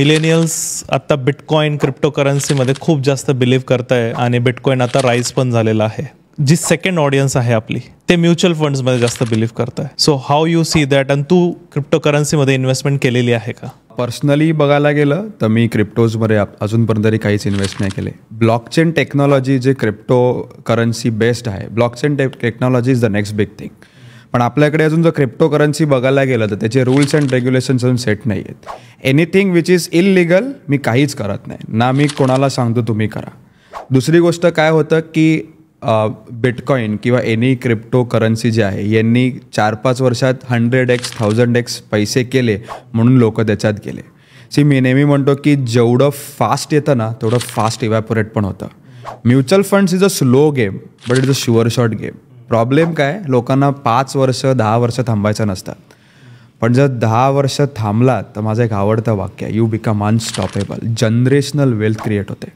Millennials आता bitcoin क्रिप्टोकरन्सीमध्ये खूप जास्त बिलीव्ह करताय आणि बिटकॉइन आता राईज पण झालेला आहे. जी सेकंड ऑडियन्स आहे आपली ते म्युच्युअल फंड्समध्ये जास्त बिलीव्ह करताय. So how you see that, आणि तू क्रिप्टोकरन्सीमध्ये इन्व्हेस्टमेंट केलेली आहे का? पर्सनली बघायला गेलं तर मी क्रिप्टोजमध्ये अजूनपर्यंत तरी काहीच इन्व्हेस्ट नाही केले. ब्लॉकचेन टेक्नॉलॉजी जे क्रिप्टो करन्सी बेस्ड आहे, blockchain technology is the next big thing. पण आपल्याकडे अजून जर क्रिप्टो करन्सी बघायला गेलं तर त्याचे रूल्स अँड रेग्युलेशन्स अजून सेट नाही आहेत. एनिथिंग विच इज इलिगल मी काहीच करत नाही ना. मी कोणाला सांगतो तुम्ही करा. दुसरी गोष्ट काय होतं की बिटकॉइन किंवा एनी क्रिप्टो करन्सी जे आहे यांनी 4-5 वर्षात 100x 1000x पैसे केले म्हणून लोक त्याच्यात गेले. मी नेहमी म्हणतो की जेवढं फास्ट येतं ना तेवढं फास्ट इव्हॅपोरेट पण होतं. Mutual funds is a slow game but it is a sure shot game. Problem काय, लोकांना 5 वर्ष 10 वर्ष थांबायचं नसतात. पण जर 10 वर्ष थांबलात तर माझं एक आवडतं वाक्य आहे, you become unstoppable. Generational wealth create होते.